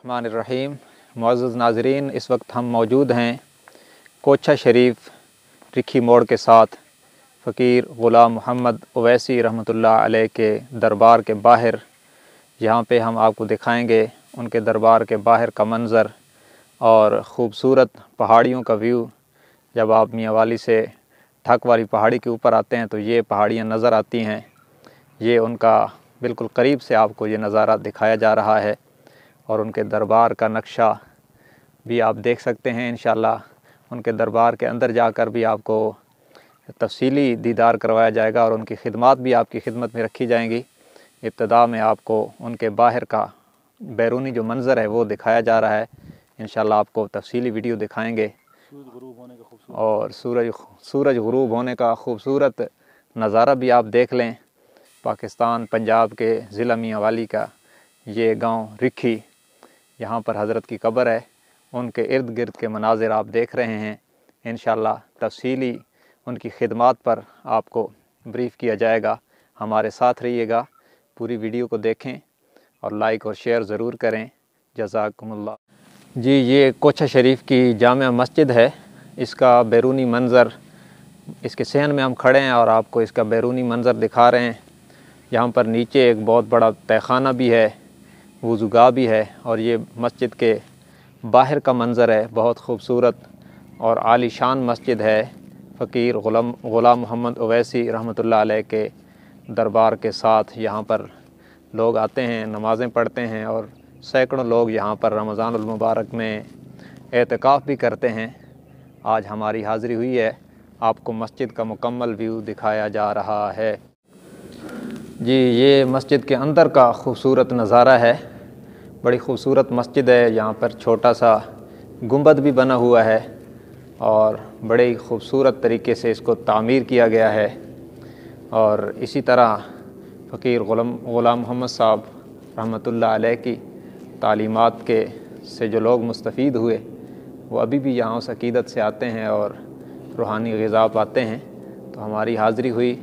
रहमान मुअज़्ज़ज़ नाज़रीन, इस वक्त हम मौजूद हैं कोच्छा शरीफ रिखी मोड़ के साथ फ़कीर ग़ुलाम मोहम्मद ओवैसी रहमतुल्लाह अलैह के दरबार के बाहर। यहाँ पे हम आपको दिखाएंगे उनके दरबार के बाहर का मंज़र और ख़ूबसूरत पहाड़ियों का व्यू। जब आप मियाँ वाली से ढक वाली पहाड़ी के ऊपर आते हैं तो ये पहाड़ियाँ नज़र आती हैं। ये उनका बिल्कुल करीब से आपको ये नज़ारा दिखाया जा रहा है और उनके दरबार का नक्शा भी आप देख सकते हैं। इंशाअल्लाह उनके दरबार के अंदर जाकर भी आपको तफ़सीली दीदार करवाया जाएगा और उनकी खिदमत भी आपकी खिदमत में रखी जाएंगी। इब्तिदा में आपको उनके बाहर का बैरूनी जो मंज़र है वो दिखाया जा रहा है। इंशाअल्लाह आपको तफ़सीली वीडियो दिखाएंगे और सूरज ग़ुरूब होने का ख़ूबसूरत नज़ारा भी आप देख लें। पाकिस्तान पंजाब के ज़िला मियाँ वाली का ये गांव रिखी, यहाँ पर हज़रत की कब्र है, उनके इर्द गिर्द के मनाज़िर आप देख रहे हैं। इंशाअल्लाह तफ़सीली उनकी खिदमत पर आपको ब्रीफ़ किया जाएगा। हमारे साथ रहिएगा, पूरी वीडियो को देखें और लाइक और शेयर ज़रूर करें। जज़ाकुमुल्लाह। जी, ये कोच्छा शरीफ की जामिया मस्जिद है। इसका बैरूनी मंज़र, इसके सहन में हम खड़े हैं और आपको इसका बैरूनी मंज़र दिखा रहे हैं। यहाँ पर नीचे एक बहुत बड़ा तहखाना भी है, वज़ूगाह भी है और ये मस्जिद के बाहर का मंज़र है। बहुत ख़ूबसूरत और आलीशान मस्जिद है। फ़कीर ग़ुलाम मोहम्मद ओवैसी रहमतुल्लाह अलैह के दरबार के साथ यहाँ पर लोग आते हैं, नमाज़ें पढ़ते हैं और सैकड़ों लोग यहाँ पर रमज़ानुल मुबारक में एतिकाफ़ भी करते हैं। आज हमारी हाज़िरी हुई है, आपको मस्जिद का मुकम्मल व्यू दिखाया जा रहा है। जी, ये मस्जिद के अंदर का ख़ूबसूरत नज़ारा है। बड़ी ख़ूबसूरत मस्जिद है। यहाँ पर छोटा सा गुंबद भी बना हुआ है और बड़े ही ख़ूबसूरत तरीके से इसको तामीर किया गया है। और इसी तरह फ़कीर ग़ुलाम मोहम्मद साहब रहमतुल्लाह अलैह की तालीमात के से जो लोग मुस्तफ़ीद हुए वो अभी भी यहाँ उस अक़ीदत से आते हैं और रूहानी ग़िज़ा पाते हैं। तो हमारी हाज़िरी हुई,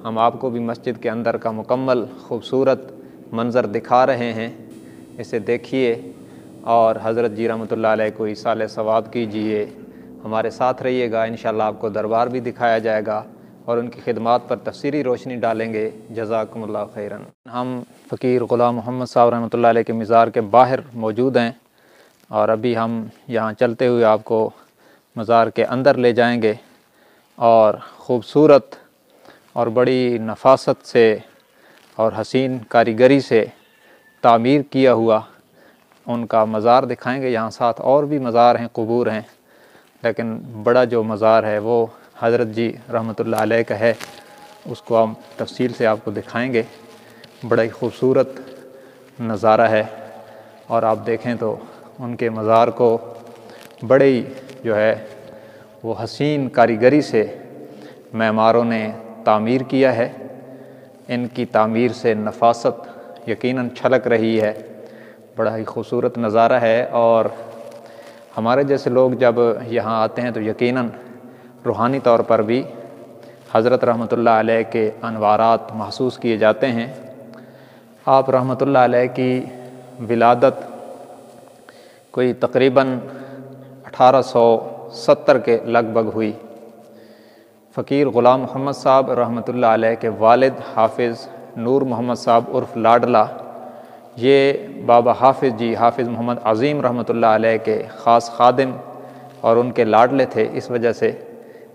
हम आपको भी मस्जिद के अंदर का मुकम्मल ख़ूबसूरत मंज़र दिखा रहे हैं। इसे देखिए और हज़रत जी रहमतुल्लाह अलैह को ईसाल सवाब कीजिए। हमारे साथ रहिएगा, इंशाअल्लाह आपको दरबार भी दिखाया जाएगा और उनकी खिदमत पर तफ़सीली रोशनी डालेंगे। जज़ाकुमुल्लाह खैरन। हम फ़कीर ग़ुलाम मोहम्मद साहब रहमतुल्लाह अलैह के मज़ार के बाहर मौजूद हैं और अभी हम यहाँ चलते हुए आपको मज़ार के अंदर ले जाएंगे और ख़ूबसूरत और बड़ी नफासत से और हसीन कारीगरी से तामीर किया हुआ उनका मज़ार दिखाएंगे। यहाँ साथ और भी मज़ार हैं, क़ुबूर हैं, लेकिन बड़ा जो मज़ार है वो हज़रत जी रहमतुल्लाह अलैह का है। उसको हम तफ़सील से आपको दिखाएंगे। बड़ा ही ख़ूबसूरत नज़ारा है और आप देखें तो उनके मज़ार को बड़े ही जो है वो हसीन कारीगरी से मेमारों ने तामीर किया है। इनकी तामीर से नफासत यकीनन छलक रही है। बड़ा ही खूबसूरत नज़ारा है और हमारे जैसे लोग जब यहाँ आते हैं तो यकीनन रूहानी तौर पर भी हज़रत रहमतुल्लाह अलैह के अनवारात महसूस किए जाते हैं। आप रहमतुल्लाह अलैह की विलादत कोई तकरीबन 1870 के लगभग हुई। फ़कीर ग़ुलाम मोहम्मद साहब रहमतुल्लाह अलैह के वालिद हाफ़िज़ नूर मोहम्मद साहब उर्फ़ लाडला, ये बाबा हाफ़िज़ जी हाफ़िज़ मोहम्मद अज़ीम रहमतुल्लाह अलैह के ख़ास ख़ादिम और उनके लाडले थे। इस वजह से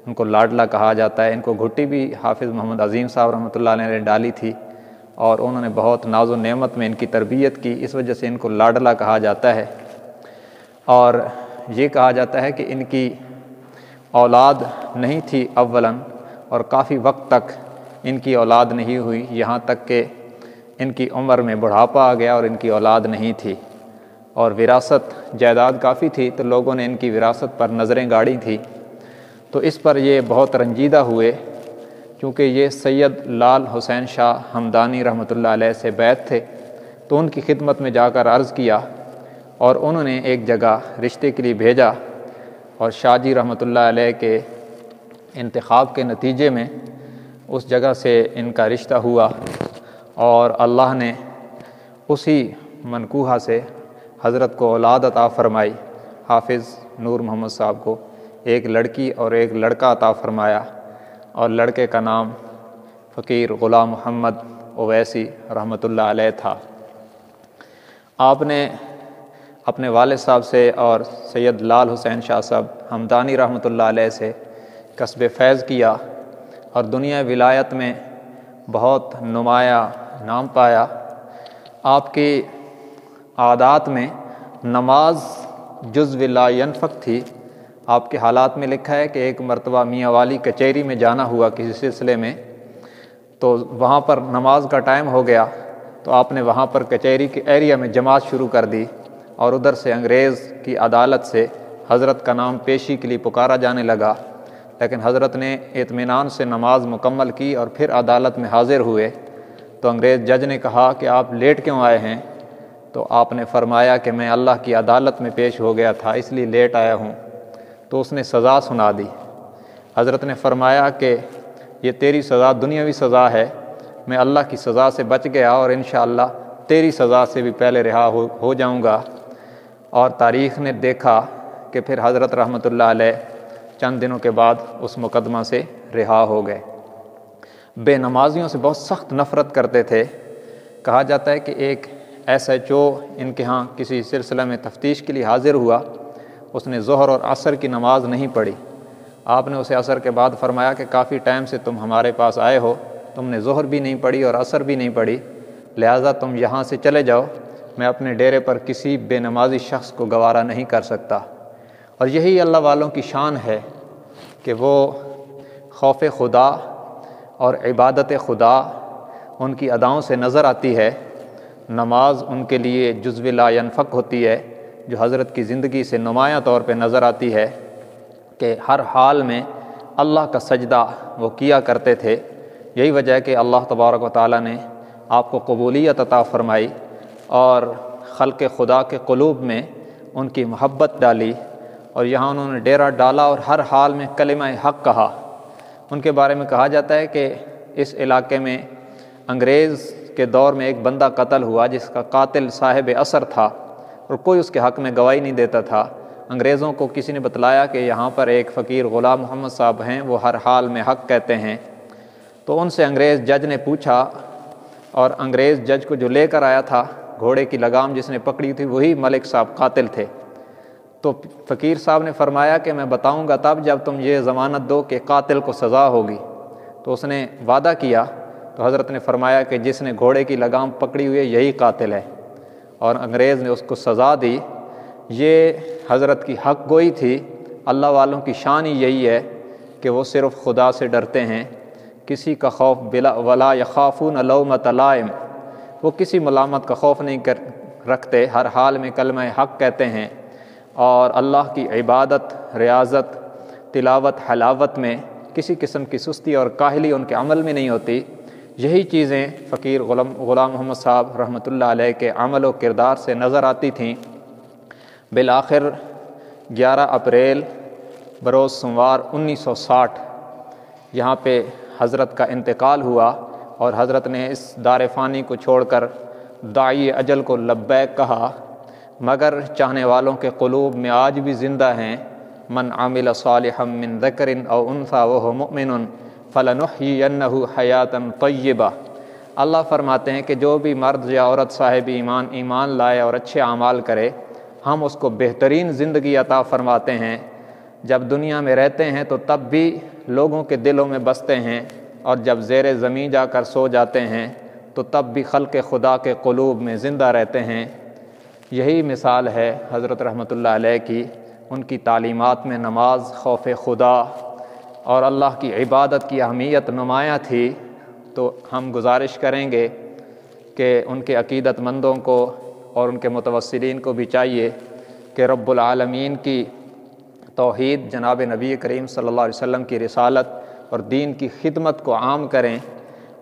उनको लाडला कहा जाता है। इनको घुट्टी भी हाफ़िज़ मोहम्मद अज़ीम साहब रहमतुल्लाह अलैह ने डाली थी और उन्होंने बहुत नाज़ो नेमत में इनकी तरबियत की। इस वजह से इनको लाडला कहा जाता है। और ये कहा जाता है कि इनकी औलाद नहीं थी अव्वलन और काफ़ी वक्त तक इनकी औलाद नहीं हुई, यहाँ तक कि इनकी उम्र में बुढ़ापा आ गया और इनकी औलाद नहीं थी। और विरासत जायदाद काफ़ी थी तो लोगों ने इनकी विरासत पर नज़रें गाड़ी थी। तो इस पर ये बहुत रंजीदा हुए क्योंकि ये सैयद लाल हुसैन शाह हमदानी रहमतुल्लाह अलैह से बैत थे। तो उनकी खिदमत में जाकर अर्ज़ किया और उन्होंने एक जगह रिश्ते के लिए भेजा और शाह जी रहमतुल्लाह अलैह के इंतखाब के नतीजे में उस जगह से इनका रिश्ता हुआ और अल्लाह ने उसी मनकूहा से حضرت کو اولاد عطا فرمائی، حافظ نور محمد صاحب کو ایک لڑکی اور ایک لڑکا عطا فرمایا، اور لڑکے کا نام فقیر غلام محمد اویسی رحمۃ اللہ علیہ تھا۔ آپ نے اپنے والد صاحب سے اور سید لال حسین شاہ صاحب ہمدانی رحمۃ اللہ علیہ سے کسب فیض کیا اور دنیا ولایت میں بہت نمایاں نام پایا۔ آپ کی عادات میں نماز جزو لا ینفق تھی۔ آپ کے حالات میں لکھا ہے کہ ایک مرتبہ میاں والی کچہری میں جانا ہوا کسی سلسلے میں، تو وہاں پر نماز کا ٹائم ہو گیا، تو آپ نے وہاں پر کچہری کے ایریا میں جماعت شروع کر دی، اور ادھر سے انگریز کی عدالت سے حضرت کا نام پیشی کے لیے پکارا جانے لگا، لیکن حضرت نے اطمینان سے نماز مکمل کی اور پھر عدالت میں حاضر ہوئے۔ تو انگریز جج نے کہا کہ آپ لیٹ کیوں آئے ہیں؟ تو آپ نے فرمایا کہ میں اللہ کی عدالت میں پیش ہو گیا تھا، اس لیے لیٹ آیا ہوں۔ تو اس نے سزا سنا دی۔ حضرت نے فرمایا کہ یہ تیری سزا دنیاوی سزا ہے، میں اللہ کی سزا سے بچ گیا اور انشاءاللہ تیری سزا سے بھی پہلے رہا ہو جاؤں گا۔ اور تاریخ نے دیکھا کہ پھر حضرت رحمۃ اللہ علیہ چند دنوں کے بعد اس مقدمہ سے رہا ہو گئے۔ بے نمازیوں سے بہت سخت نفرت کرتے تھے۔ کہا جاتا ہے کہ ایک SHO ان کے ہاں کسی سلسلہ میں تفتیش کے لیے حاضر ہوا، اس نے ظہر اور عصر کی نماز نہیں پڑھی۔ آپ نے اسے عصر کے بعد فرمایا کہ کافی ٹائم سے تم ہمارے پاس آئے ہو، تم نے ظہر بھی نہیں پڑھی اور عصر بھی نہیں پڑھی، لہٰذا تم یہاں سے چلے جاؤ، میں اپنے ڈیرے پر کسی بے نمازی شخص کو گوارا نہیں کر سکتا۔ اور یہی اللہ والوں کی شان ہے کہ وہ خوف خدا اور عبادت خدا ان کی اداؤں سے نظر آتی ہے۔ نماز ان کے لیے جزو لا ینفق ہوتی ہے، جو حضرت کی زندگی سے نمایاں طور پہ نظر آتی ہے کہ ہر حال میں اللہ کا سجدہ وہ کیا کرتے تھے۔ یہی وجہ ہے کہ اللہ تبارک و تعالیٰ نے آپ کو قبولیت عطا فرمائی اور خلق خدا کے قلوب میں ان کی محبت ڈالی، اور یہاں انہوں نے ڈیرا ڈالا اور ہر حال میں کلمہ حق کہا۔ ان کے بارے میں کہا جاتا ہے کہ اس علاقے میں انگریز کے دور میں ایک بندہ قتل ہوا جس کا قاتل صاحب اثر تھا، اور کوئی اس کے حق میں گواہی نہیں دیتا تھا۔ انگریزوں کو کسی نے بتلایا کہ یہاں پر ایک فقیر غلام محمد صاحب ہیں، وہ ہر حال میں حق کہتے ہیں۔ تو ان سے انگریز جج نے پوچھا، اور انگریز جج کو جو لے کر آیا تھا گھوڑے کی لگام جس نے پکڑی تھی وہی ملک صاحب قاتل تھے۔ تو فقیر صاحب نے فرمایا کہ میں بتاؤں گا تب جب تم یہ ضمانت دو کہ قاتل کو سزا ہوگی۔ تو اس نے وعدہ کیا، تو حضرت نے فرمایا کہ جس نے گھوڑے کی لگام پکڑی ہوئی ہے یہی قاتل ہے، اور انگریز نے اس کو سزا دی۔ یہ حضرت کی حق گوئی تھی۔ اللہ والوں کی شان ہی یہی ہے کہ وہ صرف خدا سے ڈرتے ہیں، کسی کا خوف ولا یخافون لومۃ لائم، وہ کسی ملامت کا خوف نہیں رکھتے، ہر حال میں کلمہ حق کہتے ہیں، اور اللہ کی عبادت، ریاضت، تلاوت، حلاوت میں کسی قسم کی سستی اور کاہلی ان کے عمل میں نہیں ہوتی۔ یہی چیزیں فقیر غلام محمد صاحب رحمۃ اللہ علیہ کے عمل و کردار سے نظر آتی تھیں۔ بالآخر 11 اپریل بروز سوموار 1960 یہاں پہ حضرت کا انتقال ہوا، اور حضرت نے اس دار فانی کو چھوڑ کر داعی اجل کو لبیک کہا، مگر چاہنے والوں کے قلوب میں آج بھی زندہ ہیں۔ من عمل صالحا من ذکر او انثی وهو مؤمن فلنحیینہ حیاتا طیبہ۔ اللہ فرماتے ہیں کہ جو بھی مرد یا عورت صاحب ایمان لائے اور اچھے اعمال کرے، ہم اس کو بہترین زندگی عطا فرماتے ہیں۔ جب دنیا میں رہتے ہیں تو تب بھی لوگوں کے دلوں میں بستے ہیں، اور جب زیر زمین جا کر سو جاتے ہیں تو تب بھی خلق خدا کے قلوب میں زندہ رہتے ہیں۔ یہی مثال ہے حضرت رحمۃ اللہ علیہ کی۔ ان کی تعلیمات میں نماز، خوف خدا اور اللہ کی عبادت کی اہمیت نمایاں تھی۔ تو ہم گزارش کریں گے کہ ان کے عقیدت مندوں کو اور ان کے متوسلین کو بھی چاہیے کہ رب العالمین کی توحید، جناب نبی کریم صلی اللہ علیہ وسلم کی رسالت اور دین کی خدمت کو عام کریں،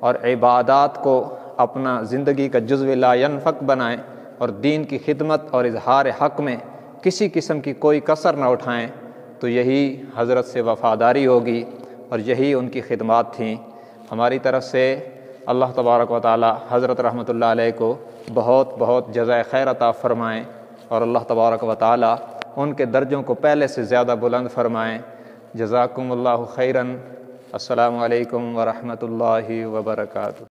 اور عبادات کو اپنا زندگی کا جزو لا ینفق بنائیں، اور دین کی خدمت اور اظہار حق میں کسی قسم کی کوئی کسر نہ اٹھائیں۔ تو یہی حضرت سے وفاداری ہوگی، اور یہی ان کی خدمات تھیں۔ ہماری طرف سے اللہ تبارک و تعالی حضرت رحمۃ اللہ علیہ کو بہت بہت جزائے خیر عطا فرمائیں، اور اللہ تبارک و تعالی ان کے درجوں کو پہلے سے زیادہ بلند فرمائیں۔ جزاکم اللہ خیراً۔ السلام علیکم ورحمۃ اللہ وبرکاتہ۔